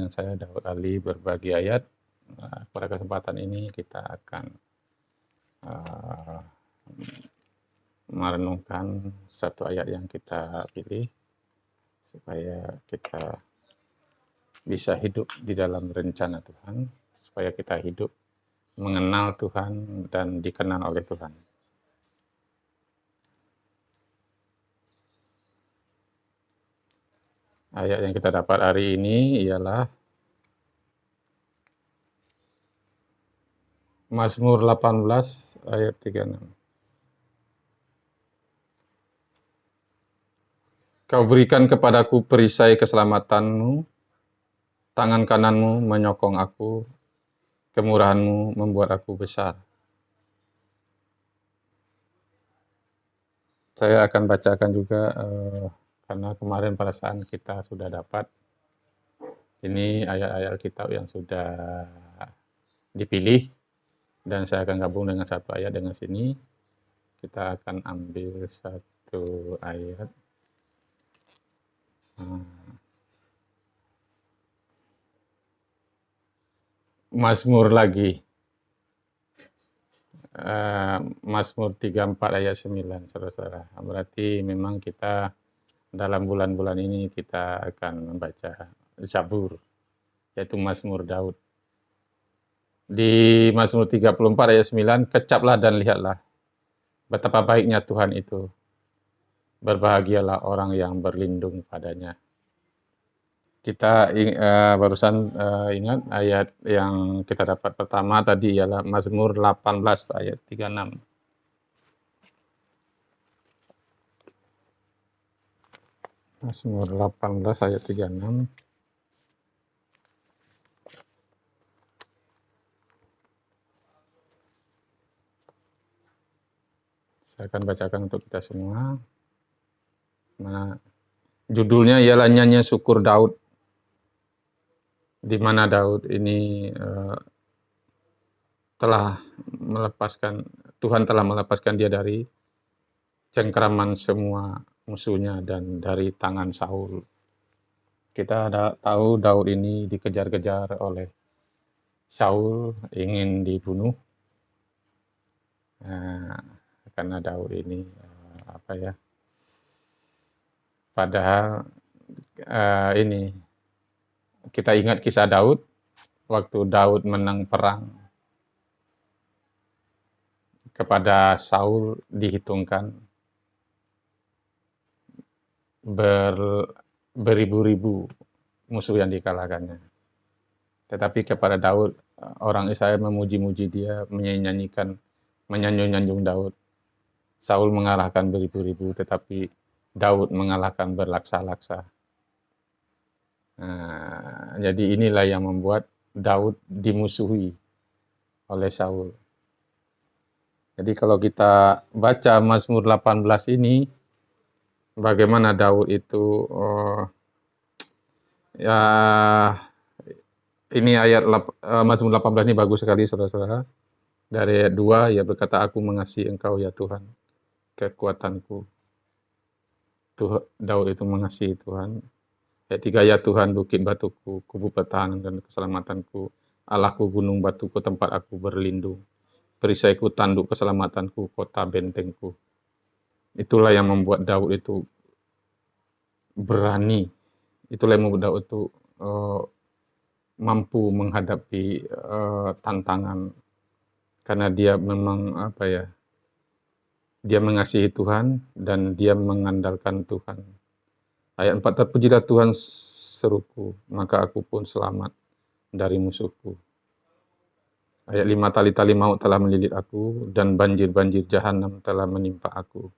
dengan saya Daud Ali berbagi ayat. Pada kesempatan ini kita akan merenungkan satu ayat yang kita pilih supaya kita bisa hidup di dalam rencana Tuhan, supaya kita hidup mengenal Tuhan dan dikenal oleh Tuhan. Ayat yang kita dapat hari ini ialah Mazmur 18 ayat 36. Kau berikan kepadaku perisai keselamatanmu, tangan kananmu menyokong aku, kemurahanmu membuat aku besar. Saya akan bacakan juga karena kemarin perasaan kita sudah dapat. Ini ayat-ayat kitab yang sudah dipilih dan saya akan gabung dengan satu ayat dengan sini. Kita akan ambil satu ayat. Mazmur lagi. Mazmur 34 ayat 9, saudara-saudara. Berarti memang kita dalam bulan-bulan ini kita akan membaca Zabur, yaitu Mazmur Daud. Di Mazmur 34 ayat 9, kecaplah dan lihatlah betapa baiknya Tuhan itu. Berbahagialah orang yang berlindung padanya. Kita barusan ingat ayat yang kita dapat pertama tadi ialah Mazmur 18 ayat 36. Mazmur 18 ayat 36. Saya akan bacakan untuk kita semua. Judulnya ialah Nyanyian Syukur Daud, di mana Daud ini Tuhan telah melepaskan dia dari cengkraman semua musuhnya dan dari tangan Saul. Kita tahu Daud ini dikejar-kejar oleh Saul, ingin dibunuh. Karena Daud ini padahal ini kita ingat kisah Daud waktu Daud menang perang kepada Saul, dihitungkan beribu-ribu musuh yang dikalahkannya. Tetapi kepada Daud, orang Israel memuji-muji dia, menyanjung Daud. Saul mengalahkan beribu-ribu, tetapi Daud mengalahkan berlaksa-laksa. Jadi inilah yang membuat Daud dimusuhi oleh Saul. Jadi kalau kita baca Mazmur 18 ini, bagaimana Daud itu, ini ayat Mazmur 18 ini bagus sekali, saudara-saudara. Dari ayat 2, ia berkata, aku mengasihi Engkau ya Tuhan, kekuatanku. Daud itu mengasihi Tuhan. Ayat 3, ya Tuhan, bukit batuku, kubu pertahanan dan keselamatanku, Allahku, gunung batuku, tempat aku berlindung, perisaiku, tanduk keselamatanku, kota bentengku. Itulah yang membuat Daud itu berani. Itulah yang membuat Daud itu mampu menghadapi tantangan, karena dia memang dia mengasihi Tuhan dan dia mengandalkan Tuhan. Ayat 4, terpujilah Tuhan seruku, maka aku pun selamat dari musuhku. Ayat 5, tali-tali maut telah melilit aku, dan banjir-banjir jahanam telah menimpa aku.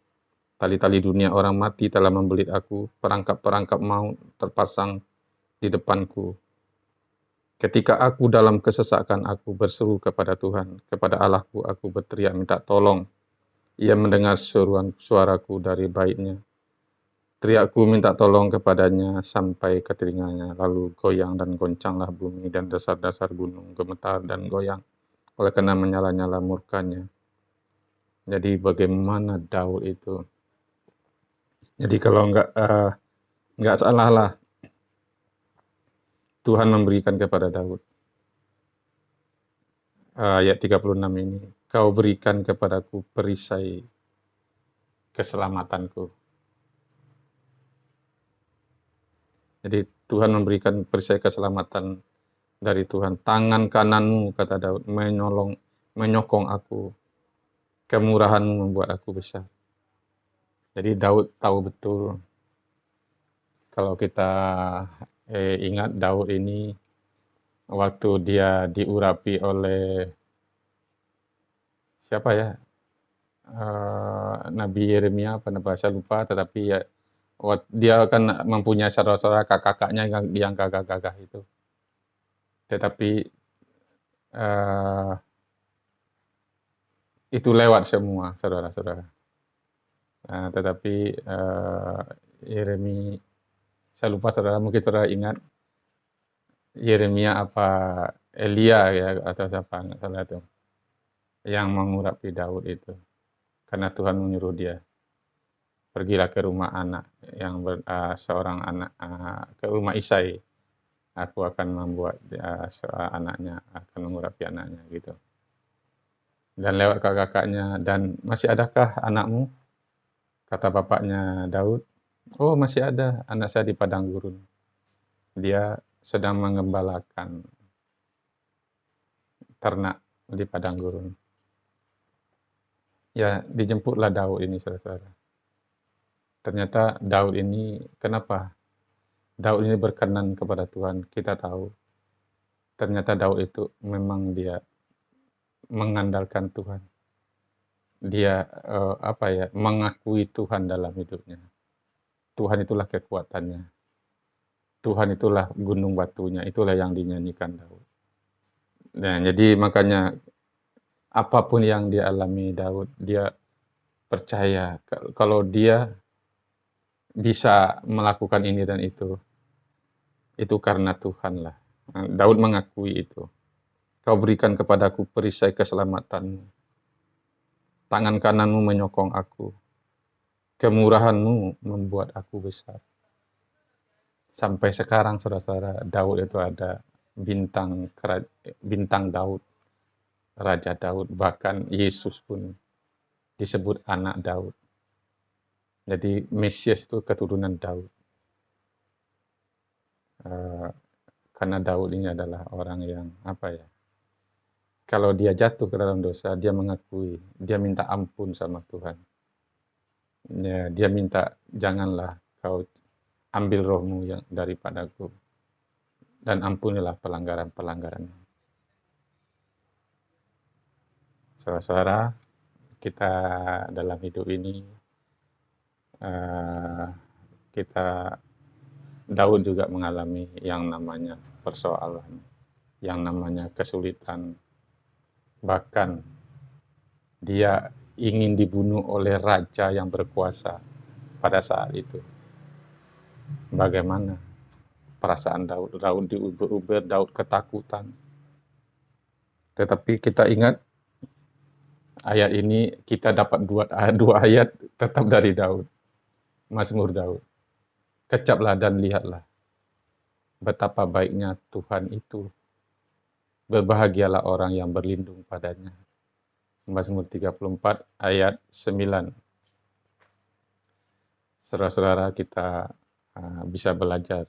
Tali-tali dunia orang mati telah membelit aku, perangkap-perangkap maut terpasang di depanku. Ketika aku dalam kesesakan, aku berseru kepada Tuhan, kepada Allahku aku berteriak minta tolong. Ia mendengar seruan suaraku dari baitnya. Teriakku minta tolong kepadanya sampai ke telinganya, lalu goyang dan goncanglah bumi dan dasar-dasar gunung gemetar dan goyang oleh karena menyala-nyala murkanya. Jadi bagaimana Daud itu? Jadi kalau nggak salah lah, Tuhan memberikan kepada Daud. Ayat 36 ini, kau berikan kepadaku perisai keselamatanku. Jadi Tuhan memberikan perisai keselamatan dari Tuhan. Tangan kananmu, kata Daud, menyokong aku. Kemurahanmu membuat aku besar. Jadi Daud tahu betul, kalau kita ingat Daud ini, waktu dia diurapi oleh siapa ya, Nabi Yeremia, apa saya lupa, tetapi ya dia kan mempunyai saudara-saudara, kakak-kakaknya yang gagah-gagah itu. Tetapi itu lewat semua, saudara-saudara. Tetapi Yeremia, saya lupa saudara, mungkin saudara ingat Yeremia apa Elia ya, atau siapa, nggak salah itu, yang mengurapi Daud itu. Karena Tuhan menyuruh dia, pergilah ke rumah anak yang seorang anak, ke rumah Isai. Aku akan membuat anaknya, akan mengurapi anaknya gitu. Dan lewat kakak-kakaknya, dan masih adakah anakmu? Kata bapaknya Daud, oh masih ada, anak saya di padang gurun. Dia sedang mengembalakan ternak di padang gurun. Ya, dijemputlah Daud ini, saudara-saudara. Ternyata Daud ini, kenapa Daud ini berkenan kepada Tuhan? Kita tahu, ternyata Daud itu memang dia mengandalkan Tuhan. Dia mengakui Tuhan dalam hidupnya. Tuhan itulah kekuatannya. Tuhan itulah gunung batunya. Itulah yang dinyanyikan Daud. Nah, jadi makanya apapun yang dia alami Daud, dia percaya kalau dia bisa melakukan ini dan itu karena Tuhan lah. Daud mengakui itu. Kau berikan kepadaku perisai keselamatanmu. Tangan kananmu menyokong aku. Kemurahanmu membuat aku besar. Sampai sekarang, saudara-saudara, Daud itu ada bintang Daud, Raja Daud. Bahkan Yesus pun disebut anak Daud. Jadi Mesias itu keturunan Daud. Karena Daud ini adalah orang yang kalau dia jatuh ke dalam dosa, dia mengakui, dia minta ampun sama Tuhan. Ya, dia minta, janganlah kau ambil rohmu yang daripadaku, dan ampunilah pelanggaran-pelanggaran. Saudara-saudara, kita dalam hidup ini, Daud juga mengalami yang namanya persoalan, yang namanya kesulitan. Bahkan dia ingin dibunuh oleh raja yang berkuasa pada saat itu. Bagaimana perasaan Daud? Daud diuber-uber, Daud ketakutan. Tetapi kita ingat ayat ini, kita dapat dua ayat tetap dari Daud. Mazmur Daud. Kecaplah dan lihatlah betapa baiknya Tuhan itu. Berbahagialah orang yang berlindung padanya. Mazmur 34 ayat 9. Saudara-saudara, kita bisa belajar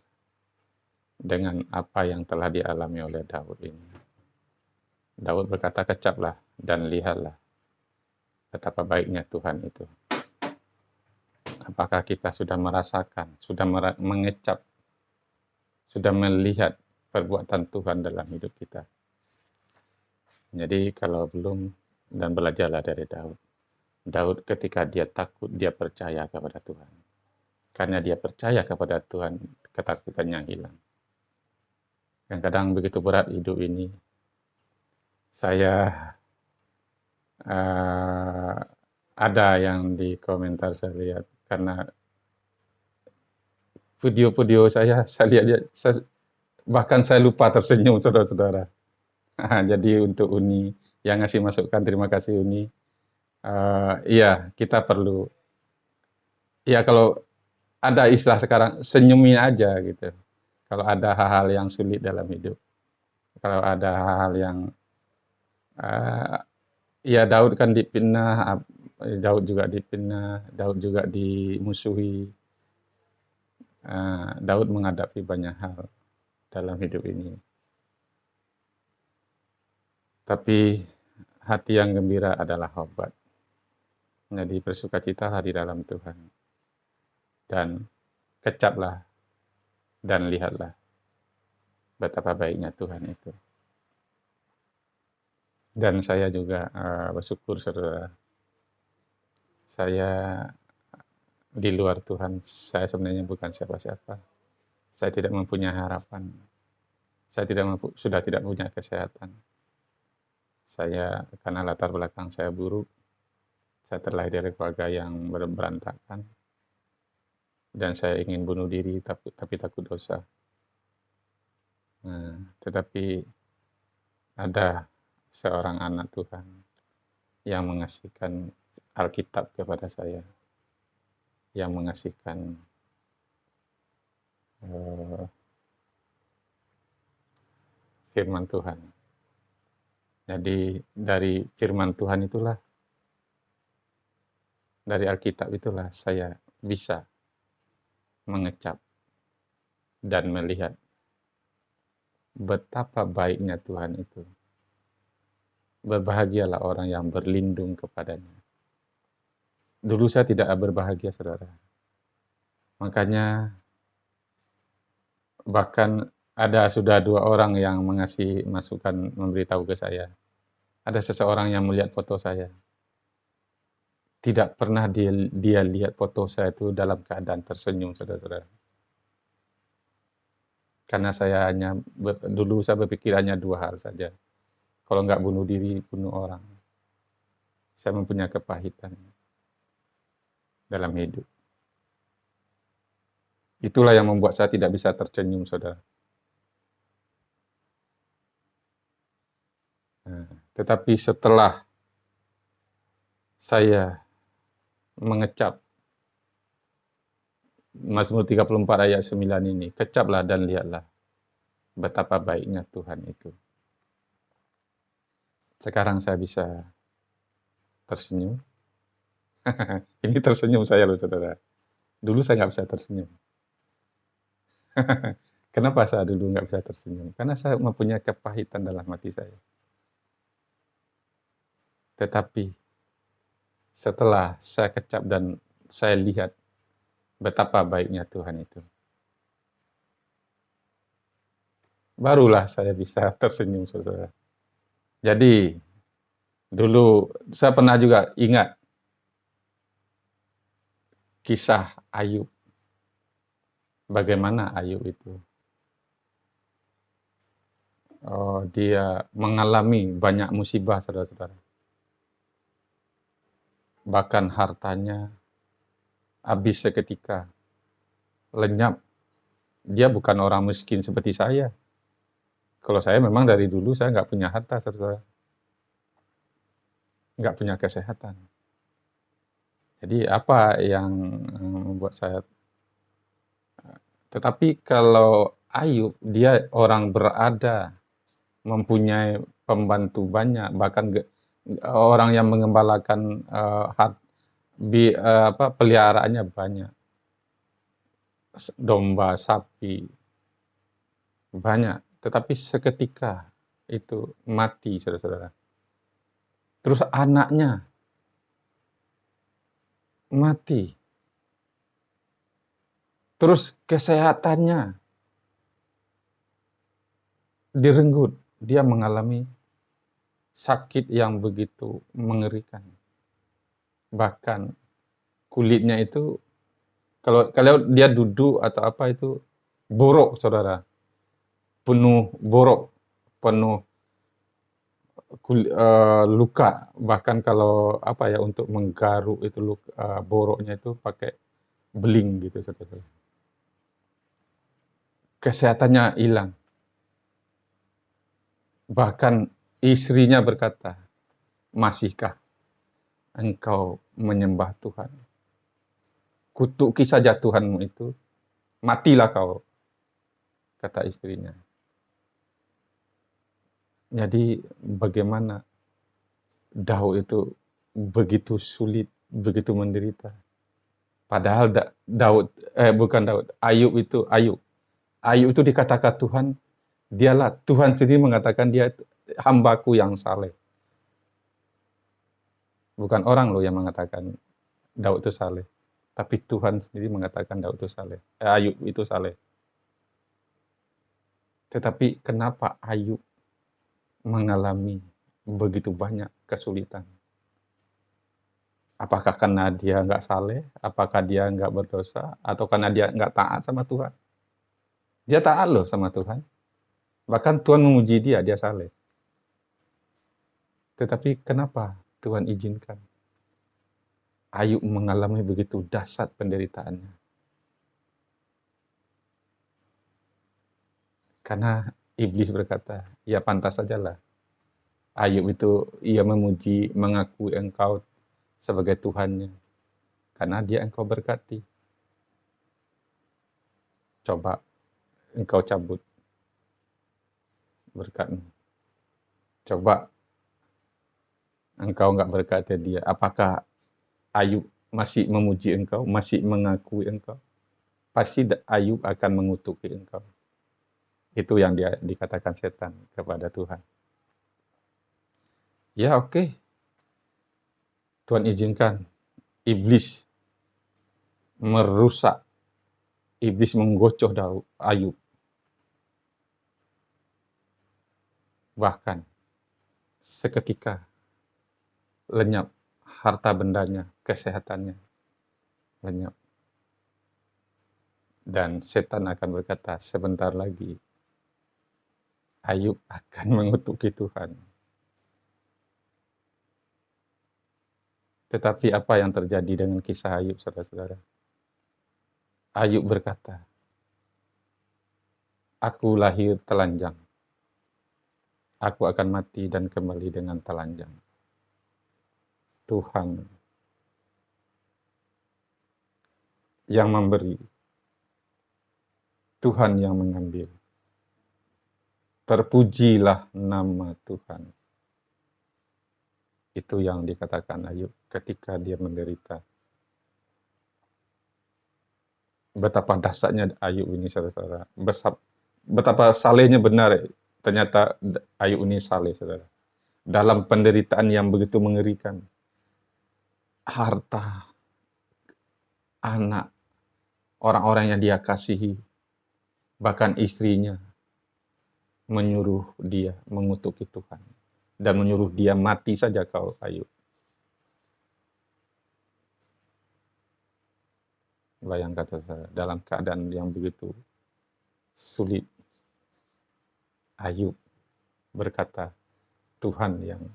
dengan apa yang telah dialami oleh Daud ini. Daud berkata, kecaplah dan lihatlah betapa baiknya Tuhan itu. Apakah kita sudah merasakan, sudah mengecap, sudah melihat perbuatan Tuhan dalam hidup kita? Jadi kalau belum, dan belajarlah dari Daud. Daud ketika dia takut, dia percaya kepada Tuhan. Karena dia percaya kepada Tuhan, ketakutannya hilang. Kadang-kadang begitu berat hidup ini. Saya ada yang di komentar saya lihat, karena video-video saya lihat, bahkan saya lupa tersenyum, saudara-saudara. Jadi untuk Uni yang ngasih masukan, terima kasih Uni. Iya, kita perlu, ya kalau ada istilah sekarang, senyumin aja gitu. Kalau ada hal-hal yang sulit dalam hidup, kalau ada hal-hal yang uh, ya Daud kan dipitnah, Daud juga dipitnah, Daud juga dimusuhi, Daud menghadapi banyak hal dalam hidup ini. Tapi hati yang gembira adalah obat. Jadi bersukacitalah di dalam Tuhan. Dan kecaplah dan lihatlah betapa baiknya Tuhan itu. Dan saya juga bersyukur, saudara. Saya di luar Tuhan, saya sebenarnya bukan siapa-siapa. Saya tidak mempunyai harapan. Saya sudah tidak punya kesehatan. Saya, karena latar belakang saya buruk, saya terlahir dari keluarga yang berantakan. Dan saya ingin bunuh diri, tapi takut dosa. Tetapi ada seorang anak Tuhan yang mengasihkan Alkitab kepada saya, yang mengasihkan firman Tuhan. Jadi dari firman Tuhan itulah, dari Alkitab itulah saya bisa mengecap dan melihat betapa baiknya Tuhan itu. Berbahagialah orang yang berlindung kepadanya. Dulu saya tidak berbahagia, saudara. Makanya bahkan sudah 2 orang yang mengasih masukan, memberitahu ke saya. Ada seseorang yang melihat foto saya. Tidak pernah dia lihat foto saya itu dalam keadaan tersenyum, saudara-saudara. Karena dulu saya berpikir hanya 2 hal saja. Kalau nggak bunuh diri, bunuh orang. Saya mempunyai kepahitan dalam hidup. Itulah yang membuat saya tidak bisa tersenyum, saudara. Tetapi setelah saya mengecap Mazmur 34 ayat 9 ini, kecaplah dan lihatlah betapa baiknya Tuhan itu. Sekarang saya bisa tersenyum. Ini tersenyum saya loh, saudara. Dulu saya nggak bisa tersenyum. Kenapa saya dulu nggak bisa tersenyum? Karena saya mempunyai kepahitan dalam hati saya. Tetapi setelah saya kecap dan saya lihat betapa baiknya Tuhan itu, barulah saya bisa tersenyum, saudara. Jadi, dulu saya pernah juga ingat kisah Ayub. Bagaimana Ayub itu? Dia mengalami banyak musibah, saudara-saudara. Bahkan hartanya habis seketika, lenyap. Dia bukan orang miskin seperti saya. Kalau saya memang dari dulu saya nggak punya harta, saudara. Nggak punya kesehatan. Jadi apa yang membuat saya... Tetapi kalau Ayub, dia orang berada, mempunyai pembantu banyak, bahkan orang yang mengembalakan peliharaannya banyak. Domba, sapi, banyak. Tetapi seketika itu mati, saudara-saudara. Terus anaknya mati. Terus kesehatannya direnggut. Dia mengalami sakit yang begitu mengerikan. Bahkan kulitnya itu, kalau dia duduk atau apa itu, borok, saudara. Penuh borok, penuh luka. Bahkan kalau untuk menggaruk itu boroknya itu pakai beling gitu, saudara. Kesehatannya hilang. Bahkan istrinya berkata, masihkah engkau menyembah Tuhan? Kutuki saja Tuhanmu itu, matilah kau. kata istrinya. Jadi bagaimana Daud itu begitu sulit, begitu menderita. Padahal bukan Daud, Ayub itu dikatakan Tuhan, Tuhan sendiri mengatakan dia hambaku yang saleh. Bukan orang loh yang mengatakan Daud itu saleh, tapi Tuhan sendiri mengatakan Daud itu saleh. Ayub itu saleh. Tetapi kenapa Ayub mengalami begitu banyak kesulitan? Apakah karena dia nggak saleh? Apakah dia nggak berdosa? Atau karena dia nggak taat sama Tuhan? Dia taat loh sama Tuhan. Bahkan Tuhan memuji dia saleh. Tetapi kenapa Tuhan izinkan Ayub mengalami begitu dahsyat penderitaannya? Karena iblis berkata, ya pantas sajalah. Ayub itu ia memuji, mengakui engkau sebagai Tuhannya. Karena dia engkau berkati. Coba engkau cabut berkatmu. Coba engkau nggak berkati dia. Apakah Ayub masih memuji engkau, masih mengakui engkau? Pasti Ayub akan mengutuki engkau. Itu yang dikatakan setan kepada Tuhan. Ya oke. Tuhan izinkan iblis merusak, iblis menggocoh Ayub. Bahkan seketika lenyap harta bendanya, kesehatannya lenyap. Dan setan akan berkata, sebentar lagi Ayub akan mengutuki Tuhan. Tetapi apa yang terjadi dengan kisah Ayub, saudara-saudara? Ayub berkata, aku lahir telanjang. Aku akan mati dan kembali dengan telanjang. Tuhan yang memberi, Tuhan yang mengambil. Terpujilah nama Tuhan. Itu yang dikatakan Ayub ketika dia menderita. Betapa dahsyatnya Ayub ini, saudara-saudara. Betapa salehnya benar, ternyata Ayub ini saleh, saudara. Dalam penderitaan yang begitu mengerikan. Harta, anak, orang-orang yang dia kasihi, bahkan istrinya, menyuruh dia mengutuki Tuhan. Dan menyuruh dia mati saja kau, Ayub. Bayangkan saudara, dalam keadaan yang begitu sulit, Ayub berkata, Tuhan yang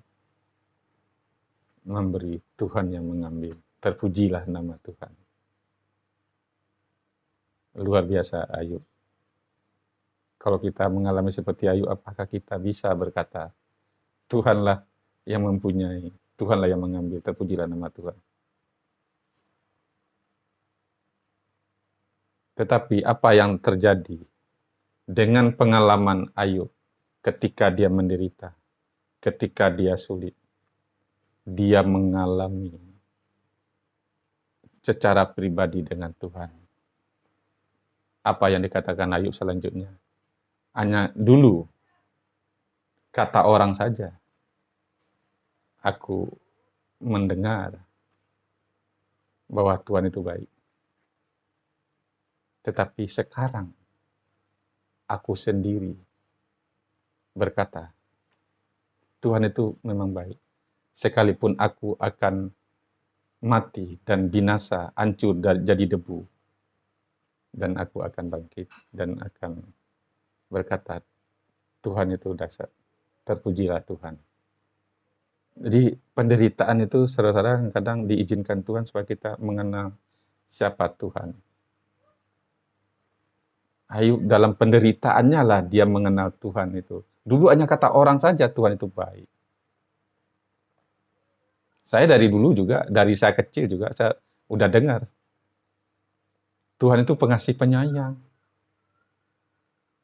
memberi, Tuhan yang mengambil. Terpujilah nama Tuhan. Luar biasa Ayub. Kalau kita mengalami seperti Ayub, apakah kita bisa berkata, Tuhanlah yang mempunyai, Tuhanlah yang mengambil, terpujilah nama Tuhan. Tetapi apa yang terjadi dengan pengalaman Ayub ketika dia menderita, ketika dia sulit, dia mengalami secara pribadi dengan Tuhan. Apa yang dikatakan Ayub selanjutnya? Hanya dulu, kata orang saja, aku mendengar bahwa Tuhan itu baik. Tetapi sekarang, aku sendiri berkata, Tuhan itu memang baik. Sekalipun aku akan mati dan binasa, hancur dan jadi debu. Dan aku akan bangkit dan akan berkata, Tuhan itu dahsyat. Terpujilah Tuhan. Jadi penderitaan itu saudara-saudara kadang diizinkan Tuhan supaya kita mengenal siapa Tuhan. Ayub dalam penderitaannya lah dia mengenal Tuhan itu. Dulu hanya kata orang saja Tuhan itu baik. Saya dari dulu juga, dari saya kecil juga saya udah dengar. Tuhan itu pengasih penyayang.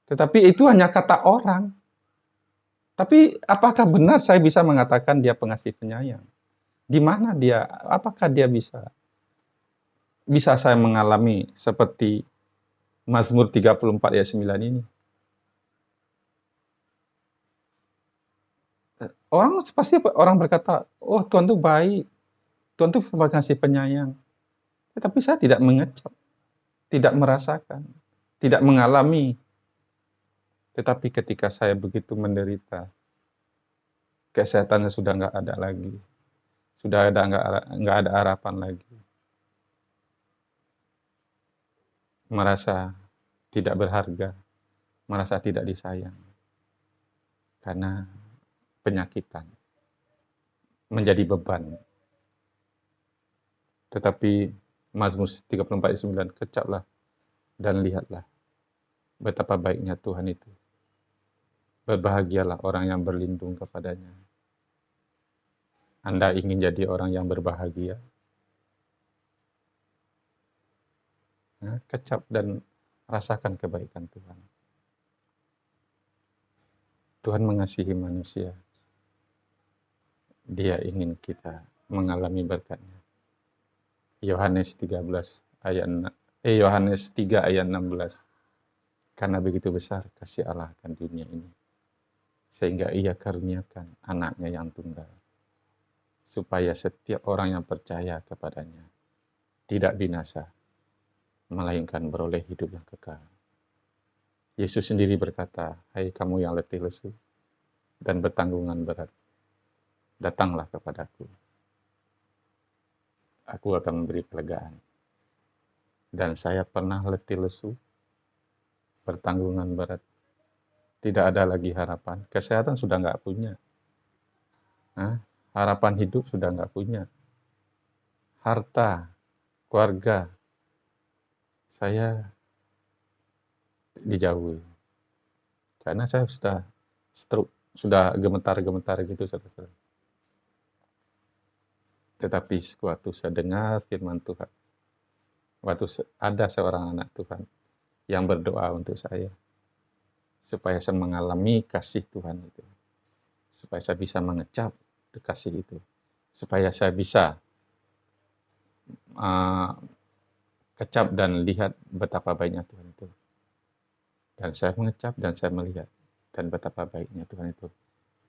Tetapi itu hanya kata orang. Tapi apakah benar saya bisa mengatakan dia pengasih penyayang? Di mana dia? Apakah dia bisa saya mengalami seperti Mazmur 34 ayat 9 ini? Orang berkata, "Oh, Tuhan itu baik. Tuhan itu pengasih penyayang." Tetapi saya tidak mengecap, tidak merasakan, tidak mengalami. Tetapi ketika saya begitu menderita, kesehatannya sudah nggak ada lagi, sudah nggak ada harapan lagi, merasa tidak berharga, merasa tidak disayang karena penyakitan menjadi beban. Tetapi Mazmur 34 ayat 9, kecaplah dan lihatlah betapa baiknya Tuhan itu. Berbahagialah orang yang berlindung kepadanya. Anda ingin jadi orang yang berbahagia? Nah, kecap dan rasakan kebaikan Tuhan. Tuhan mengasihi manusia. Dia ingin kita mengalami berkat-Nya. Yohanes 3 ayat 16. Karena begitu besar kasih Allah akan dunia ini, sehingga Ia karuniakan anaknya yang tunggal, supaya setiap orang yang percaya kepadanya tidak binasa, melainkan beroleh hidup yang kekal. Yesus sendiri berkata, "Hai kamu yang letih lesu dan bertanggungan berat, datanglah kepadaku. Aku akan memberi kelegaan." Dan saya pernah letih lesu, bertanggungan berat, tidak ada lagi harapan. Kesehatan sudah nggak punya. Harapan hidup sudah nggak punya. Harta, keluarga, saya dijauhi. Karena saya sudah stroke, sudah gemetar-gemetar gitu, saudara. Tetapi waktu saya dengar firman Tuhan, waktu ada seorang anak Tuhan yang berdoa untuk saya, supaya saya mengalami kasih Tuhan itu, supaya saya bisa mengecap kasih itu, supaya saya bisa kecap dan lihat betapa baiknya Tuhan itu. Dan saya mengecap dan saya melihat dan betapa baiknya Tuhan itu.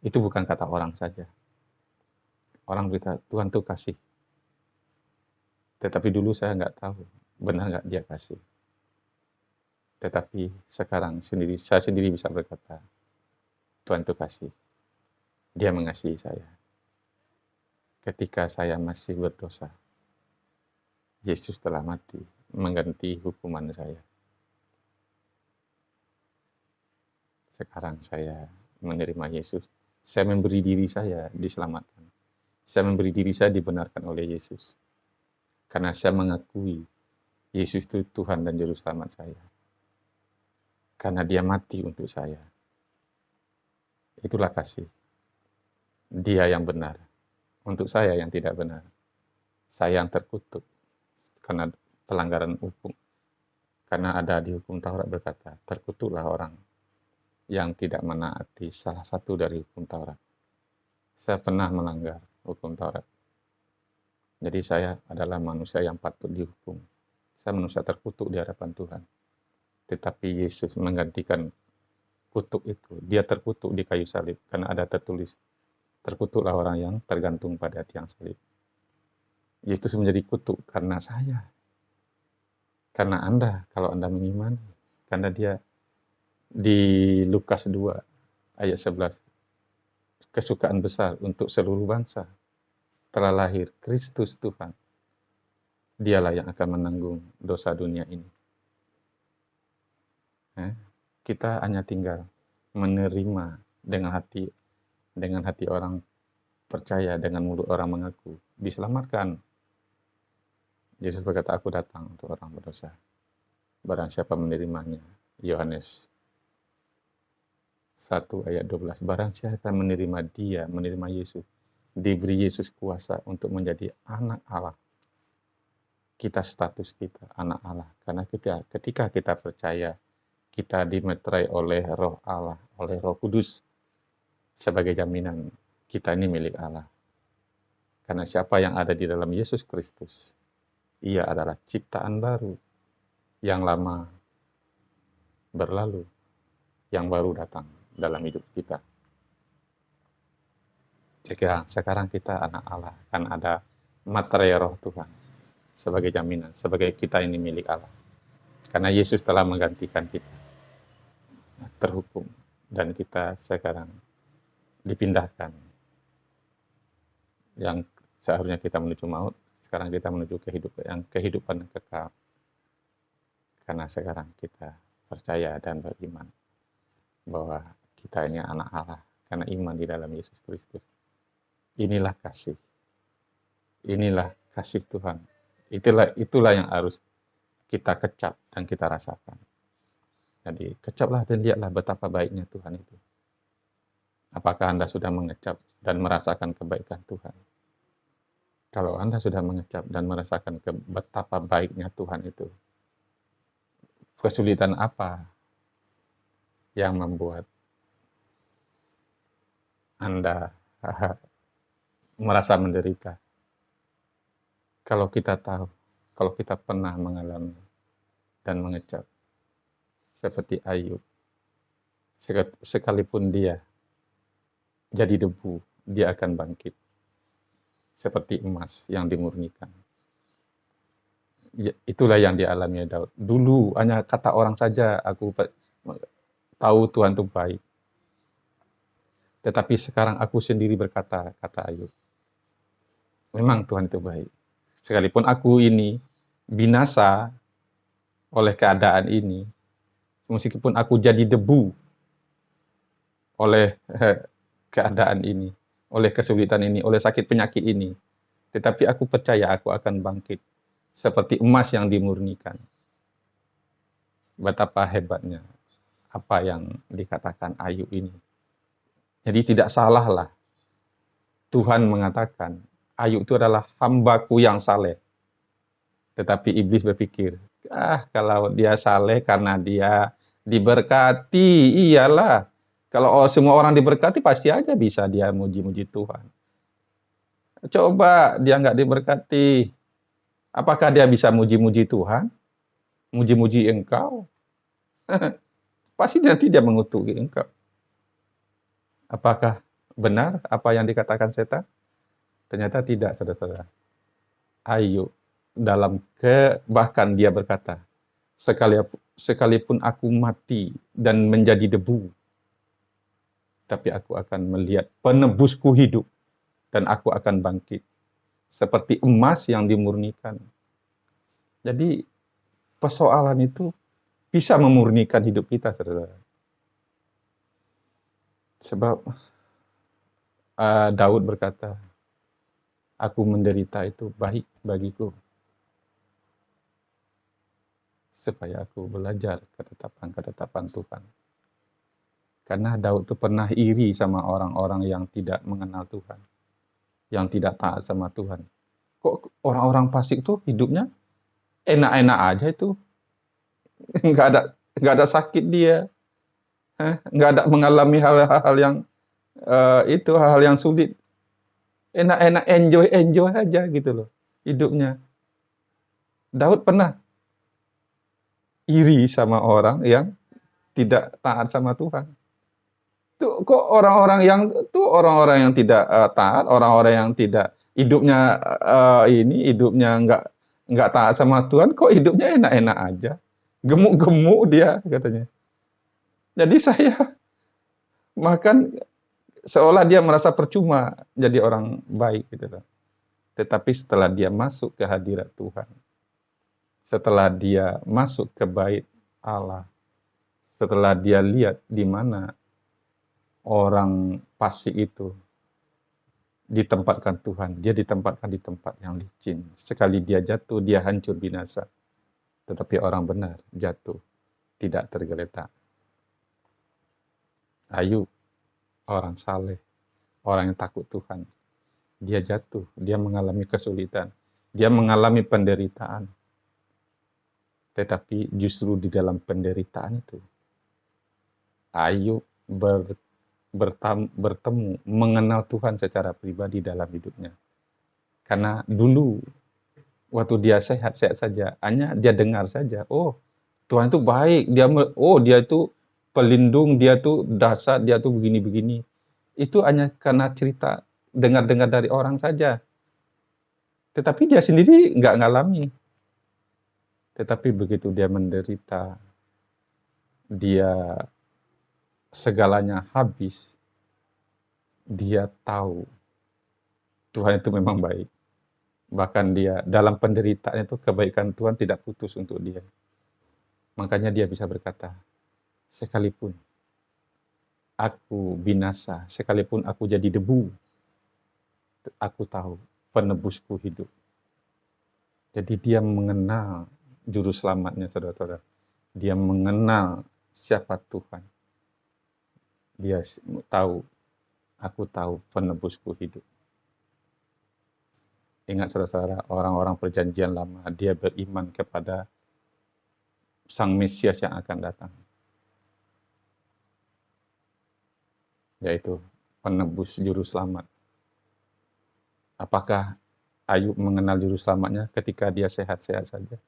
Itu bukan kata orang saja. Orang berkata, Tuhan tuh kasih. Tetapi dulu saya nggak tahu, benar nggak dia kasih. Tetapi sekarang saya sendiri bisa berkata, Tuhan tuh kasih. Dia mengasihi saya. Ketika saya masih berdosa, Yesus telah mati, mengganti hukuman saya. Sekarang saya menerima Yesus. Saya memberi diri saya diselamatkan. Saya memberi diri saya dibenarkan oleh Yesus. Karena saya mengakui Yesus itu Tuhan dan Juru Selamat saya. Karena Dia mati untuk saya. Itulah kasih. Dia yang benar. Untuk saya yang tidak benar. Saya yang terkutuk karena pelanggaran hukum. Karena ada di hukum Taurat berkata, terkutuklah orang yang tidak menaati salah satu dari hukum Taurat. Saya pernah melanggar hukum Taurat. Jadi saya adalah manusia yang patut dihukum. Saya manusia terkutuk di hadapan Tuhan. Tetapi Yesus menggantikan kutuk itu. Dia terkutuk di kayu salib karena ada tertulis, terkutuklah orang yang tergantung pada tiang salib. Yesus menjadi kutuk karena saya. Karena Anda, kalau Anda mengimani. Karena dia di Lukas 2 ayat 11, kesukaan besar untuk seluruh bangsa telah lahir Kristus Tuhan. Dialah yang akan menanggung dosa dunia ini. Kita hanya tinggal menerima dengan hati orang percaya, dengan mulut orang mengaku, diselamatkan. Yesus berkata, aku datang untuk orang berdosa. Barang siapa menerimanya. Yohanes 1 ayat 12. Barang siapa menerima dia, menerima Yesus, diberi Yesus kuasa untuk menjadi anak Allah. Kita status kita anak Allah. Karena ketika kita percaya, kita dimeterai oleh Roh Allah, oleh Roh Kudus sebagai jaminan kita ini milik Allah. Karena siapa yang ada di dalam Yesus Kristus, ia adalah ciptaan baru. Yang lama berlalu, yang baru datang dalam hidup kita. Sekarang kita anak Allah, kan ada materai Roh Tuhan sebagai jaminan, sebagai kita ini milik Allah. Karena Yesus telah menggantikan kita terhukum, dan kita sekarang dipindahkan. Yang seharusnya kita menuju maut, sekarang kita menuju kehidupan yang kekal. Karena sekarang kita percaya dan beriman bahwa kita ini anak Allah karena iman di dalam Yesus Kristus. Inilah kasih. Inilah kasih Tuhan. Itulah yang harus kita kecap dan kita rasakan. Jadi kecaplah dan lihatlah betapa baiknya Tuhan itu. Apakah Anda sudah mengecap dan merasakan kebaikan Tuhan? Kalau Anda sudah mengecap dan merasakan betapa baiknya Tuhan itu, kesulitan apa yang membuat Anda merasa menderita? Kalau kita tahu, kalau kita pernah mengalami dan mengecap, seperti Ayub, sekalipun dia jadi debu, dia akan bangkit. Seperti emas yang dimurnikan. Itulah yang dialami Daud. Dulu hanya kata orang saja aku tahu Tuhan itu baik. Tetapi sekarang aku sendiri berkata, kata Ayub, memang Tuhan itu baik. Sekalipun aku ini binasa oleh keadaan ini, meskipun aku jadi debu oleh keadaan ini, oleh kesulitan ini, oleh sakit penyakit ini, tetapi aku percaya aku akan bangkit seperti emas yang dimurnikan. Betapa hebatnya apa yang dikatakan Ayub ini. Jadi tidak salahlah Tuhan mengatakan Ayub itu adalah hambaku yang saleh. Tetapi iblis berpikir, kalau dia saleh karena dia diberkati, iyalah. Kalau semua orang diberkati, pasti aja bisa dia muji-muji Tuhan. Coba dia nggak diberkati, apakah dia bisa muji-muji Tuhan? Muji-muji engkau? Pasti nanti dia mengutuki engkau. Apakah benar apa yang dikatakan setan? Ternyata tidak, saudara-saudara. Ayub bahkan dia berkata, sekalipun aku mati dan menjadi debu, tapi aku akan melihat penebusku hidup dan aku akan bangkit seperti emas yang dimurnikan. Jadi persoalan itu bisa memurnikan hidup kita, saudara. Sebab Daud berkata, aku menderita itu baik bagiku, supaya aku belajar ketetapan Tuhan. Karena Daud itu pernah iri sama orang-orang yang tidak mengenal Tuhan, yang tidak taat sama Tuhan. Kok orang-orang fasik itu hidupnya enak-enak aja itu, nggak ada sakit dia, nggak ada mengalami hal-hal yang hal-hal yang sulit, enak-enak enjoy aja gitu loh hidupnya. Daud pernah iri sama orang yang tidak taat sama Tuhan. Tuh kok orang-orang yang tidak taat, orang-orang yang tidak hidupnya hidupnya nggak taat sama Tuhan, kok hidupnya enak-enak aja, gemuk-gemuk dia katanya. Jadi saya makan seolah dia merasa percuma jadi orang baik gitu loh. Tetapi setelah dia masuk ke hadirat Tuhan, setelah dia masuk ke bait Allah, setelah dia lihat di mana orang fasik itu ditempatkan Tuhan, dia ditempatkan di tempat yang licin. Sekali dia jatuh, dia hancur binasa. Tetapi orang benar jatuh, tidak tergeletak. Ayub, orang saleh, orang yang takut Tuhan, dia jatuh, dia mengalami kesulitan, dia mengalami penderitaan. Tetapi justru di dalam penderitaan itu, Ayub bertemu, mengenal Tuhan secara pribadi dalam hidupnya. Karena dulu waktu dia sehat-sehat saja, hanya dia dengar saja, oh Tuhan itu baik, dia itu pelindung, dia tuh dahsyat, dia tuh begini-begini. Itu hanya karena cerita dengar-dengar dari orang saja. Tetapi dia sendiri nggak ngalami. Tetapi begitu dia menderita, dia segalanya habis, dia tahu Tuhan itu memang baik. Bahkan dia dalam penderitaan itu kebaikan Tuhan tidak putus untuk dia. Makanya dia bisa berkata, sekalipun aku binasa, sekalipun aku jadi debu, aku tahu penebusku hidup. Jadi dia mengenal juru selamatnya, saudara-saudara. Dia mengenal siapa Tuhan. Dia tahu, aku tahu penebusku hidup. Ingat saudara-saudara, orang-orang perjanjian lama, dia beriman kepada Sang Mesias yang akan datang. Yaitu penebus juru selamat. Apakah Ayub mengenal juru selamatnya ketika dia sehat-sehat saja?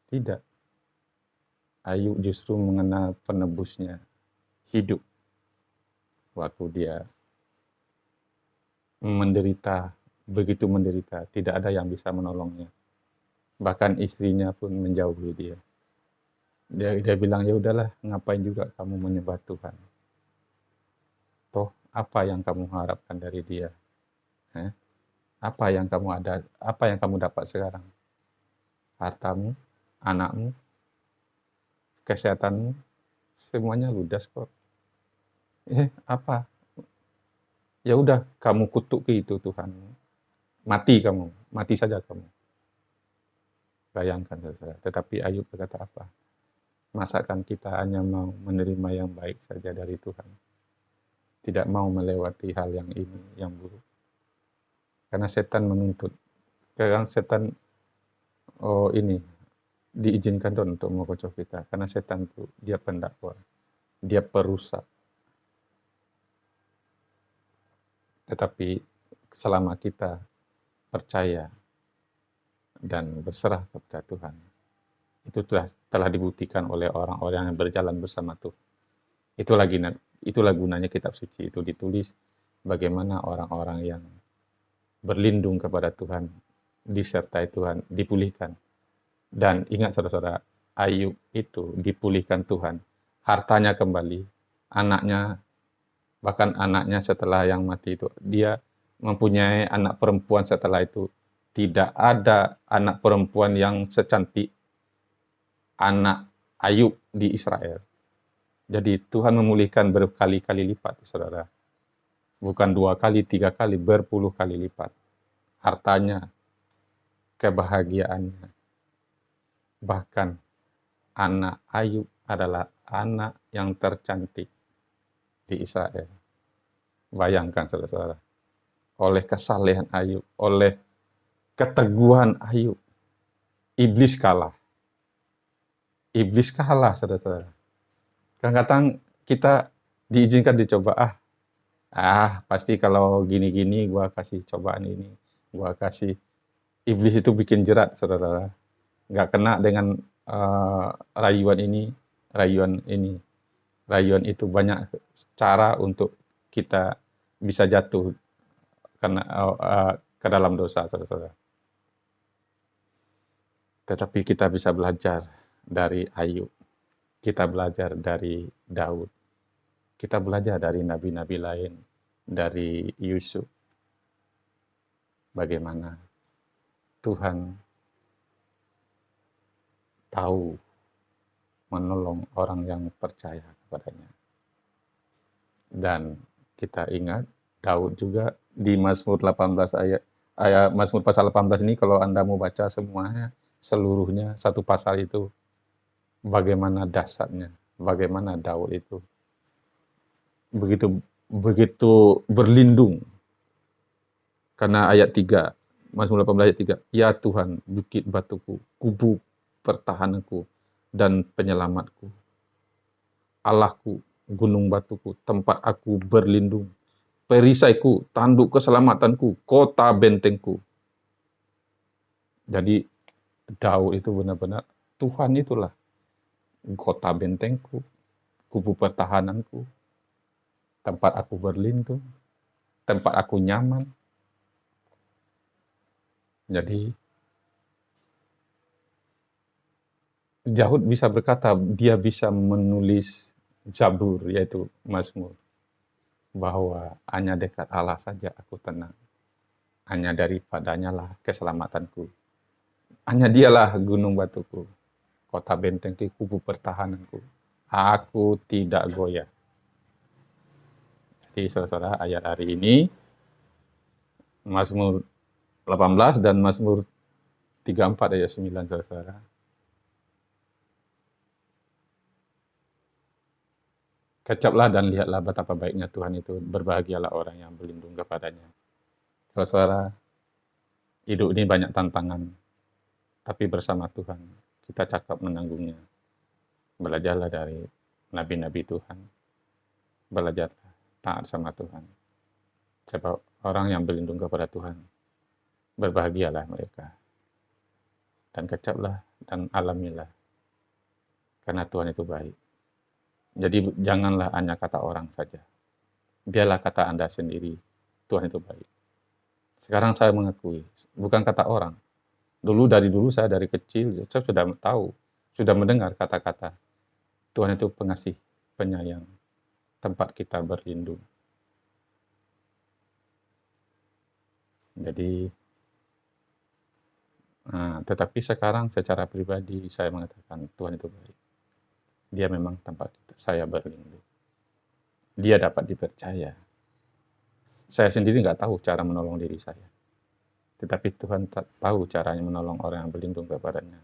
Tidak. Ayub justru mengenal penebusnya hidup waktu dia menderita, begitu menderita, tidak ada yang bisa menolongnya. Bahkan istrinya pun menjauhi dia. Dia bilang, ya udahlah, ngapain juga kamu menyembah Tuhan? Toh, apa yang kamu harapkan dari dia? Apa yang kamu dapat sekarang? Hartamu, anakmu, kesehatanmu, semuanya ludas kok. Apa? Ya udah, kamu kutuki itu Tuhan. Mati saja kamu. Bayangkan saudara. Tetapi Ayub berkata apa? Masakan kita hanya mau menerima yang baik saja dari Tuhan? Tidak mau melewati hal yang ini, yang buruk. Karena setan menuntut. Karena setan diizinkan Tuhan untuk mengocoh kita. Karena setan itu dia pendakwa. Dia perusak. Tetapi selama kita percaya dan berserah kepada Tuhan, itu telah dibuktikan oleh orang-orang yang berjalan bersama Tuhan. Itulah gunanya kitab suci itu ditulis, bagaimana orang-orang yang berlindung kepada Tuhan, disertai Tuhan, dipulihkan. Dan ingat saudara-saudara, Ayub itu dipulihkan Tuhan, hartanya kembali, bahkan anaknya setelah yang mati itu, dia mempunyai anak perempuan setelah itu. Tidak ada anak perempuan yang secantik anak Ayub di Israel. Jadi Tuhan memulihkan berkali-kali lipat, saudara. Bukan 2 kali, 3 kali, berpuluh kali lipat. Hartanya, kebahagiaannya. Bahkan anak Ayub adalah anak yang tercantik di Israel. Bayangkan saudara-saudara. Oleh kesalehan Ayub, oleh keteguhan Ayub, iblis kalah. Iblis kalah, saudara-saudara. Kadang-kadang kita diizinkan dicoba, pasti kalau gini-gini gua kasih cobaan ini, gua kasih. Iblis itu bikin jerat, saudara. Nggak kena dengan rayuan ini. Rayuan itu banyak cara untuk kita bisa jatuh ke dalam dosa, saudara-saudara. Tetapi kita bisa belajar dari Ayub. Kita belajar dari Daud. Kita belajar dari nabi-nabi lain, dari Yusuf. Bagaimana Tuhan tahu menolong orang yang percaya kepadanya. Dan kita ingat Daud juga di Mazmur 18 ayat Mazmur pasal 18 ini, kalau Anda mau baca semuanya, seluruhnya satu pasal itu, bagaimana dahsyatnya, bagaimana Daud itu begitu berlindung. Karena ayat 3, Mazmur 18 ayat 3, ya Tuhan, bukit batuku, kubu pertahananku dan penyelamatku, Allahku, gunung batuku, tempat aku berlindung, perisaiku, tanduk keselamatanku, kota bentengku. Jadi Daud itu benar-benar Tuhan itulah kota bentengku, kubu pertahananku, tempat aku berlindung, tempat aku nyaman. Jadi Daud bisa berkata, dia bisa menulis Zabur, yaitu Mazmur, bahwa hanya dekat Allah saja aku tenang, hanya daripadanya lah keselamatanku, hanya dialah gunung batuku, kota bentengku, kubu pertahananku, aku tidak goyah. Jadi saudara, ayat hari ini Mazmur 18 dan Mazmur 34 ayat 9, saudara. Kecaplah dan lihatlah betapa baiknya Tuhan itu, berbahagialah orang yang berlindung kepadanya. Saudara, hidup ini banyak tantangan, tapi bersama Tuhan kita cakap menanggungnya. Belajarlah dari nabi-nabi Tuhan, belajarlah taat sama Tuhan. Sebab orang yang berlindung kepada Tuhan, berbahagialah mereka. Dan kecaplah dan alamilah, karena Tuhan itu baik. Jadi janganlah hanya kata orang saja. Biarlah kata Anda sendiri, Tuhan itu baik. Sekarang saya mengakui, bukan kata orang. Dari dulu saya dari kecil, saya sudah tahu, sudah mendengar kata-kata, Tuhan itu pengasih, penyayang, tempat kita berlindung. Jadi, tetapi sekarang secara pribadi saya mengatakan Tuhan itu baik. Dia memang tempat saya berlindung. Dia dapat dipercaya. Saya sendiri nggak tahu cara menolong diri saya. Tetapi Tuhan tahu caranya menolong orang yang berlindung kepadanya.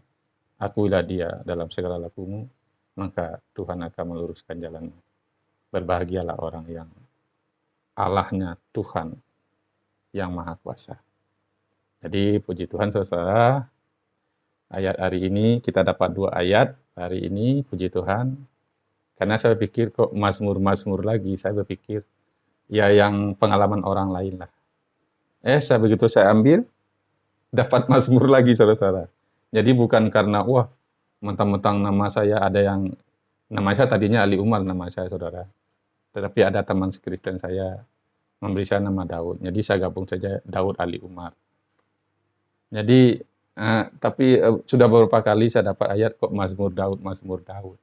Akuilah dia dalam segala lakumu, maka Tuhan akan meluruskan jalanmu. Berbahagialah orang yang Allahnya Tuhan yang Maha Kuasa. Jadi puji Tuhan saudara, ayat hari ini kita dapat 2 ayat hari ini, puji Tuhan. Karena saya pikir kok Mazmur-Mazmur lagi, saya berpikir ya yang pengalaman orang lain lah. Begitu saya ambil, dapat Mazmur lagi saudara-saudara. Jadi bukan karena wah mentang-mentang nama saya ada yang nama saya tadinya Ali Umar nama saya saudara. Tetapi ada teman sekristen saya memberi saya nama Daud. Jadi saya gabung saja Daud Ali Umar. Jadi tapi sudah beberapa kali saya dapat ayat kok Mazmur Daud, Mazmur Daud.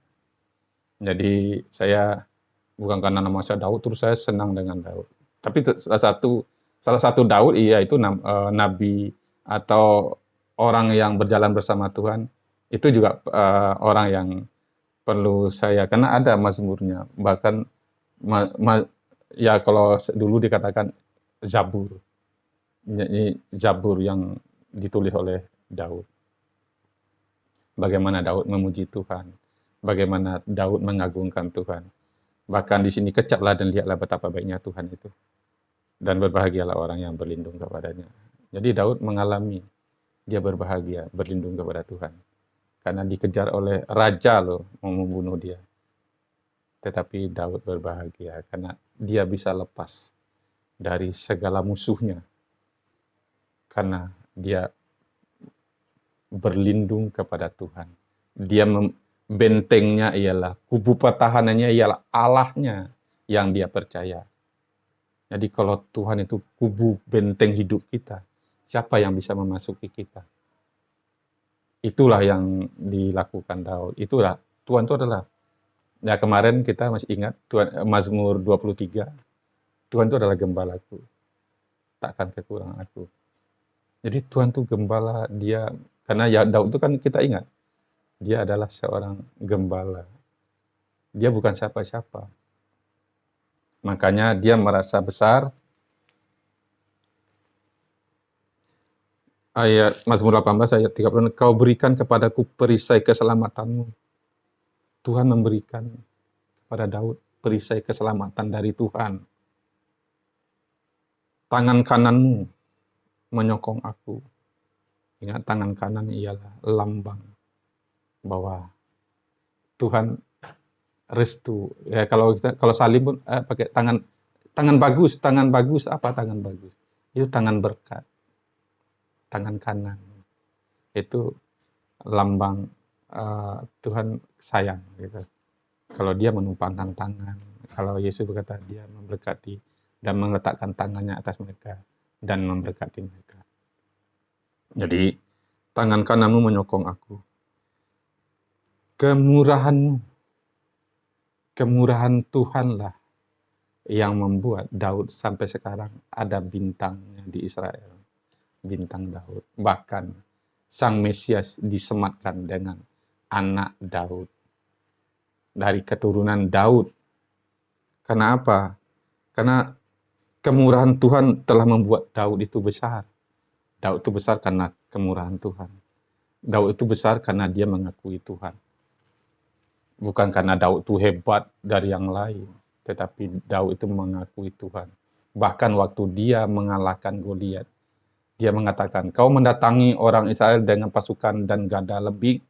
Jadi saya bukan karena nama saya Daud terus saya senang dengan Daud. Tapi salah satu Daud itu nabi atau orang yang berjalan bersama Tuhan itu juga orang yang perlu saya karena ada mazmurnya bahkan ya kalau dulu dikatakan Zabur. Ini Zabur yang ditulis oleh Daud. Bagaimana Daud memuji Tuhan, bagaimana Daud mengagungkan Tuhan. Bahkan di sini kecaplah dan lihatlah betapa baiknya Tuhan itu. Dan berbahagialah orang yang berlindung kepadanya. Jadi Daud mengalami dia berbahagia, berlindung kepada Tuhan. Karena dikejar oleh raja mau membunuh dia. Tetapi Daud berbahagia karena dia bisa lepas dari segala musuhnya. Karena dia berlindung kepada Tuhan. Dia bentengnya ialah, kubu pertahanannya ialah Allahnya yang dia percaya. Jadi kalau Tuhan itu kubu benteng hidup kita, siapa yang bisa memasuki kita? Itulah yang dilakukan Daud. Itulah Tuhan itu adalah ya kemarin kita masih ingat Tuhan Mazmur 23. Tuhan itu adalah gembalaku. Takkan kekurangan aku. Jadi Tuhan itu gembala dia karena ya Daud itu kan kita ingat dia adalah seorang gembala. Dia bukan siapa-siapa. Makanya dia merasa besar. Ayat Mazmur 18 ayat 30, kau berikan kepadaku perisai keselamatanmu. Tuhan memberikan kepada Daud perisai keselamatan dari Tuhan. Tangan kananmu menyokong aku. Ingat tangan kanan ialah lambang bahwa Tuhan restu. Ya kalau salim pun pakai tangan bagus apa tangan bagus? Itu tangan berkat, tangan kanan. Itu lambang Tuhan sayang gitu. Kalau dia menumpangkan tangan, kalau Yesus berkata dia memberkati dan meletakkan tangannya atas mereka dan memberkati mereka. Jadi tangan kananmu menyokong aku. Kemurahan Tuhanlah yang membuat Daud sampai sekarang ada bintangnya di Israel. Bintang Daud. Bahkan Sang Mesias disematkan dengan anak Daud. Dari keturunan Daud. Karena apa? Karena kemurahan Tuhan telah membuat Daud itu besar. Daud itu besar karena kemurahan Tuhan. Daud itu besar karena dia mengakui Tuhan. Bukan karena Daud itu hebat dari yang lain, tetapi Daud itu mengakui Tuhan. Bahkan waktu dia mengalahkan Goliat, dia mengatakan, kau mendatangi orang Israel dengan pasukan dan gada lebih.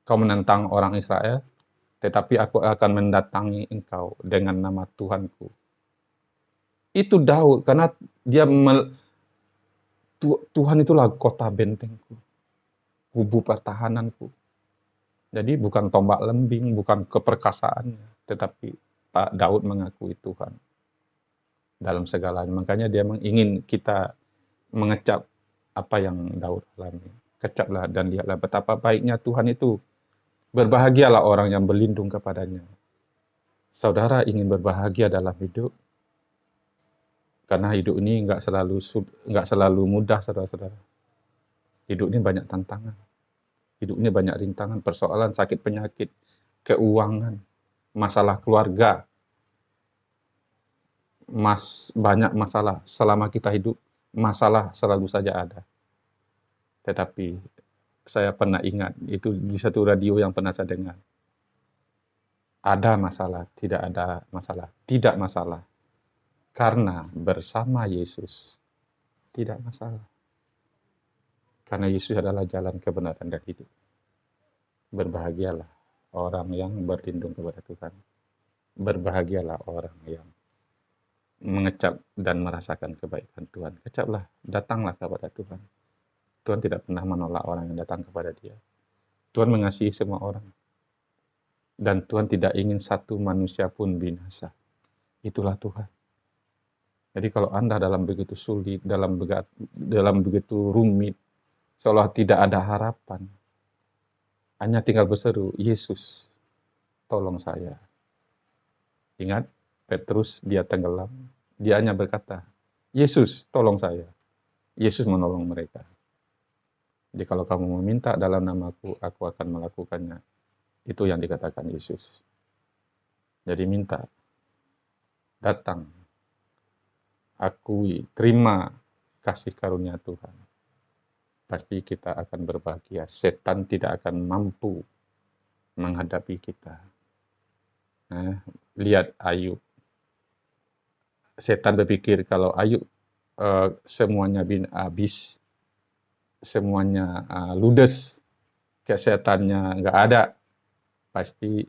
Kau menentang orang Israel, tetapi aku akan mendatangi engkau dengan nama Tuhanku. Itu Daud, karena dia Tuhan itulah kota bentengku, kubu pertahananku. Jadi bukan tombak lembing, bukan keperkasaannya, tetapi Pak Daud mengakui Tuhan dalam segalanya. Makanya dia ingin kita mengecap apa yang Daud alami. Kecaplah dan lihatlah betapa baiknya Tuhan itu. Berbahagialah orang yang berlindung kepadanya. Saudara ingin berbahagia dalam hidup, karena hidup ini nggak selalu mudah, saudara-saudara. Hidup ini banyak tantangan. Hidup ini banyak rintangan, persoalan, sakit penyakit, keuangan, masalah keluarga, banyak masalah. Selama kita hidup, masalah selalu saja ada. Tetapi saya pernah ingat, itu di satu radio yang pernah saya dengar. Ada masalah, tidak ada masalah. Tidak masalah. Karena bersama Yesus, tidak masalah. Karena Yesus adalah jalan kebenaran dan hidup. Berbahagialah orang yang berlindung kepada Tuhan. Berbahagialah orang yang mengecap dan merasakan kebaikan Tuhan. Kecaplah, datanglah kepada Tuhan. Tuhan tidak pernah menolak orang yang datang kepada Dia. Tuhan mengasihi semua orang. Dan Tuhan tidak ingin satu manusia pun binasa. Itulah Tuhan. Jadi kalau Anda dalam begitu sulit, dalam begitu rumit, seolah tidak ada harapan, hanya tinggal berseru, Yesus, tolong saya. Ingat, Petrus dia tenggelam, dia hanya berkata, Yesus, tolong saya. Yesus menolong mereka. Jadi kalau kamu meminta dalam namaku, aku akan melakukannya. Itu yang dikatakan Yesus. Jadi minta, datang, akui, terima kasih karunia Tuhan. Pasti kita akan berbahagia. Setan tidak akan mampu menghadapi kita. Lihat Ayub. Setan berpikir kalau Ayub semuanya habis, semuanya ludes, kesehatannya nggak ada, pasti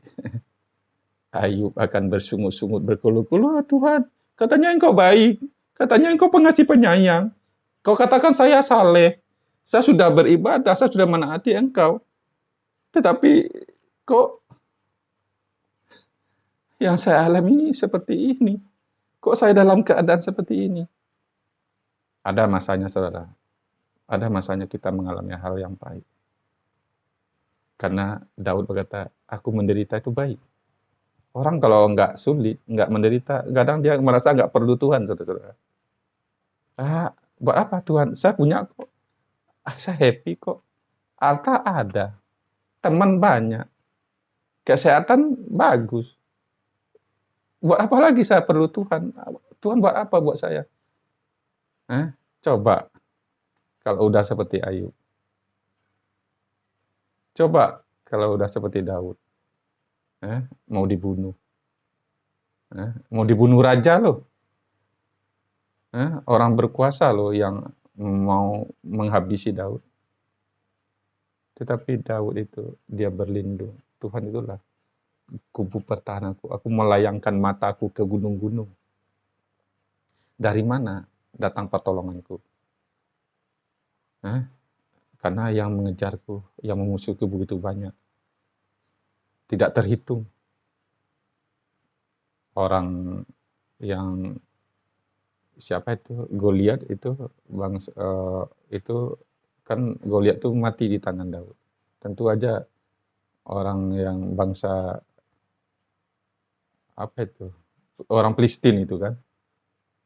Ayub akan bersungut-sungut, berkeluh-keluh, Tuhan, katanya engkau baik, katanya engkau pengasih penyayang, kau katakan saya saleh, saya sudah beribadah, saya sudah menaati engkau. Tetapi kok yang saya alami ini seperti ini? Kok saya dalam keadaan seperti ini? Ada masanya, saudara. Ada masanya kita mengalami hal yang baik. Karena Daud berkata, aku menderita itu baik. Orang kalau nggak sulit, nggak menderita, kadang dia merasa nggak perlu Tuhan, saudara-saudara. Buat apa Tuhan? Saya punya kok. Saya happy kok. Harta ada. Teman banyak. Kesehatan bagus. Buat apa lagi saya perlu Tuhan? Tuhan buat apa buat saya? Coba. Kalau udah seperti Ayub. Coba kalau udah seperti Daud. Mau dibunuh. Mau dibunuh raja loh. Orang berkuasa loh yang mau menghabisi Daud. Tetapi Daud itu, dia berlindung. Tuhan itulah kubu pertahananku. Aku melayangkan mataku ke gunung-gunung. Dari mana datang pertolonganku? Hah? Karena yang mengejarku, yang memusuhiku begitu banyak. Tidak terhitung orang yang siapa itu Goliat itu itu kan Goliat tuh mati di tangan Daud. Tentu aja orang yang bangsa apa itu orang Filistin itu kan.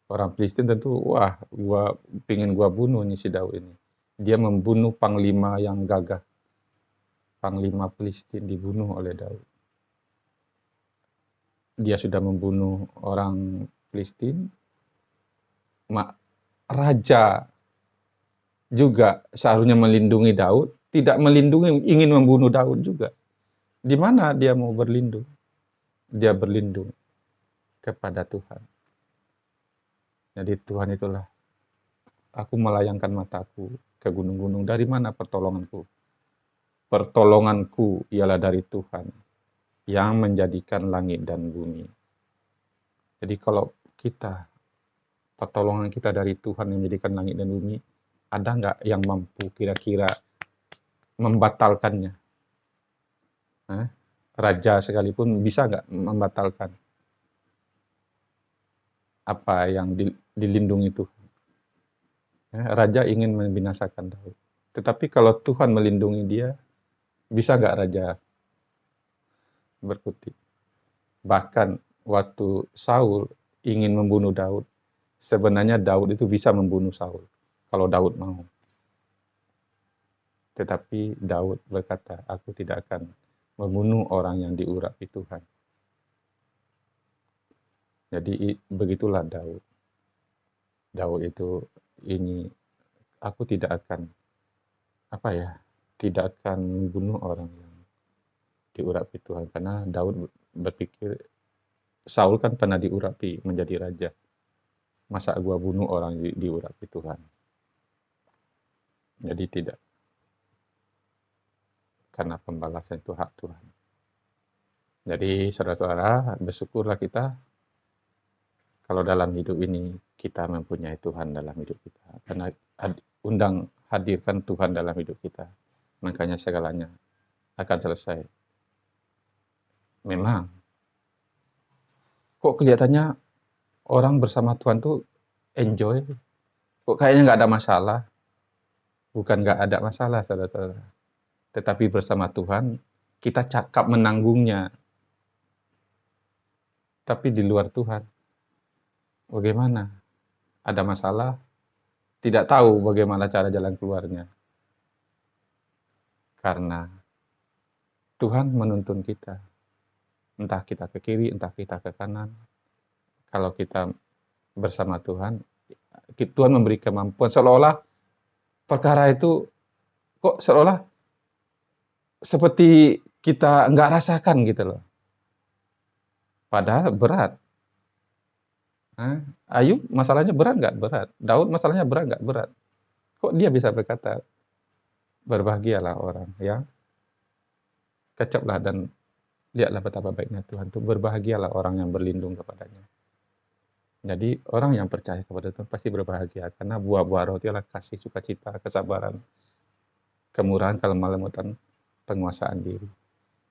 Orang Filistin tentu wah gua bunuh nih si Daud ini. Dia membunuh panglima yang gagah. Panglima Filistin dibunuh oleh Daud. Dia sudah membunuh orang Filistin, raja juga seharusnya melindungi Daud, tidak melindungi, ingin membunuh Daud juga. Di mana dia mau berlindung? Dia berlindung kepada Tuhan. Jadi Tuhan itulah, aku melayangkan mataku ke gunung-gunung. Dari mana pertolonganku? Pertolonganku ialah dari Tuhan yang menjadikan langit dan bumi. Jadi kalau kita, pertolongan kita dari Tuhan yang menjadikan langit dan bumi, ada nggak yang mampu kira-kira membatalkannya? Raja sekalipun bisa nggak membatalkan apa yang dilindungi Tuhan? Raja ingin membinasakan Daud. Tetapi kalau Tuhan melindungi dia, bisa nggak raja berkutik? Bahkan waktu Saul ingin membunuh Daud, sebenarnya Daud itu bisa membunuh Saul kalau Daud mau. Tetapi Daud berkata, aku tidak akan membunuh orang yang diurapi Tuhan. Jadi begitulah Daud. Daud itu aku tidak akan tidak akan membunuh orang yang diurapi Tuhan, karena Daud berpikir Saul kan pernah diurapi menjadi raja. Masa gua bunuh orang diurapi Tuhan? Jadi tidak. Karena pembalasan itu hak Tuhan. Jadi saudara-saudara, bersyukurlah kita kalau dalam hidup ini kita mempunyai Tuhan dalam hidup kita. Karena hadirkan Tuhan dalam hidup kita. Makanya segalanya akan selesai. Memang, kok kelihatannya orang bersama Tuhan tuh enjoy, kok kayaknya nggak ada masalah. Bukan nggak ada masalah, saudara-saudara. Tetapi bersama Tuhan, kita cakap menanggungnya. Tapi di luar Tuhan, bagaimana? Ada masalah, tidak tahu bagaimana cara jalan keluarnya. Karena Tuhan menuntun kita. Entah kita ke kiri, entah kita ke kanan. Kalau kita bersama Tuhan, Tuhan memberi kemampuan. Seolah-olah perkara itu kok seolah seperti kita nggak rasakan gitu loh. Padahal berat. Ayub masalahnya berat nggak? Berat. Daud masalahnya berat nggak? Berat. Kok dia bisa berkata, berbahagialah orang yang kecaplah dan lihatlah betapa baiknya Tuhan. Itu berbahagialah orang yang berlindung kepadanya. Jadi orang yang percaya kepada Tuhan pasti berbahagia, karena buah-buah roh itu adalah kasih, sukacita, kesabaran, kemurahan, kelemahan, lembutan, penguasaan diri.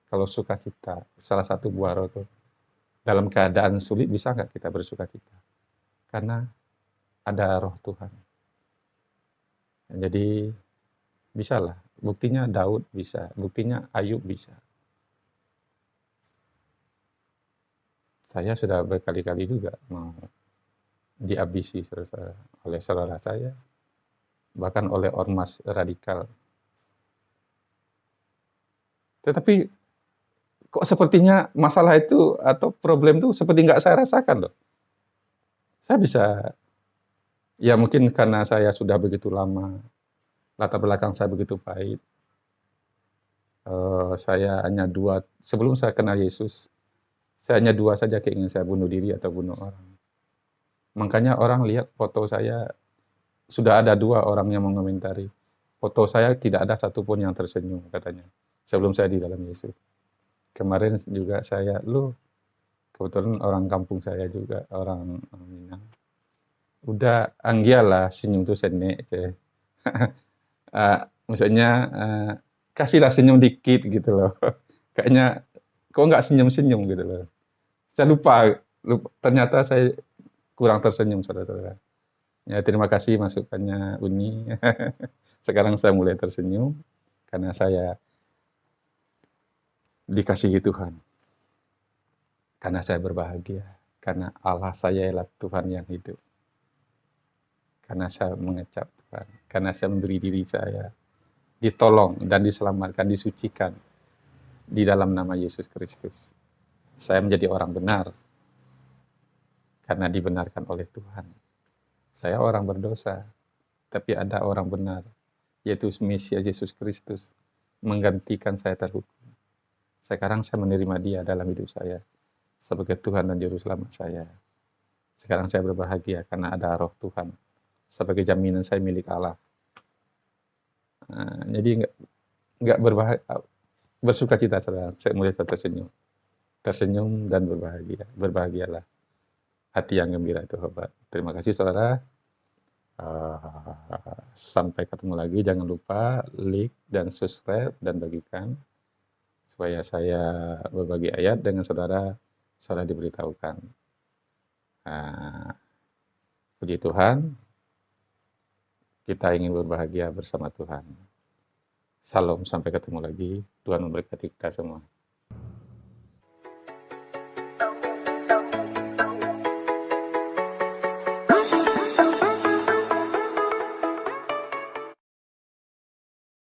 Kalau sukacita, salah satu buah roh itu, dalam keadaan sulit bisa nggak kita bersukacita? Karena ada roh Tuhan. Jadi bisalah. Buktinya Daud bisa, buktinya Ayub bisa. Saya sudah berkali-kali juga mau dihabisi oleh saudara saya, bahkan oleh ormas radikal. Tetapi kok sepertinya masalah itu atau problem itu seperti nggak saya rasakan loh. Saya bisa, ya mungkin karena saya sudah begitu lama, latar belakang saya begitu baik. Saya hanya sebelum saya kenal Yesus, saya hanya 2 saja keinginan saya, bunuh diri atau bunuh orang. Makanya orang lihat foto saya, sudah ada 2 orang yang mengomentari. Foto saya tidak ada satupun yang tersenyum katanya, sebelum saya di dalam Yesus. Kemarin juga saya, kebetulan orang kampung saya juga, orang Minang. Udah anggialah senyum tuh sene, ceh. Maksudnya kasihlah senyum dikit gitu loh. Kayaknya kok nggak senyum-senyum gitu loh. Saya lupa, ternyata saya kurang tersenyum, saudara-saudara. Ya, terima kasih masukannya Uni. Sekarang saya mulai tersenyum karena saya dikasihi Tuhan. Karena saya berbahagia. Karena Allah saya ialah Tuhan yang hidup. Karena saya mengecap Tuhan. Karena saya memberi diri saya ditolong dan diselamatkan, disucikan di dalam nama Yesus Kristus. Saya menjadi orang benar karena dibenarkan oleh Tuhan. Saya orang berdosa, tapi ada orang benar, yaitu Mesias Yesus Kristus, menggantikan saya terhukum. Sekarang saya menerima Dia dalam hidup saya sebagai Tuhan dan Juru Selamat saya. Sekarang saya berbahagia karena ada Roh Tuhan sebagai jaminan saya milik Allah. Jadi nggak bersuka cita, saudara. Saya mulai tersenyum dan berbahagia. Berbahagialah. Hati yang gembira itu hebat. Terima kasih, saudara. Sampai ketemu lagi. Jangan lupa like dan subscribe dan bagikan supaya saya berbagi ayat dengan saudara diberitahukan. Puji Tuhan, kita ingin berbahagia bersama Tuhan. Salam, sampai ketemu lagi. Tuhan memberkati kita semua.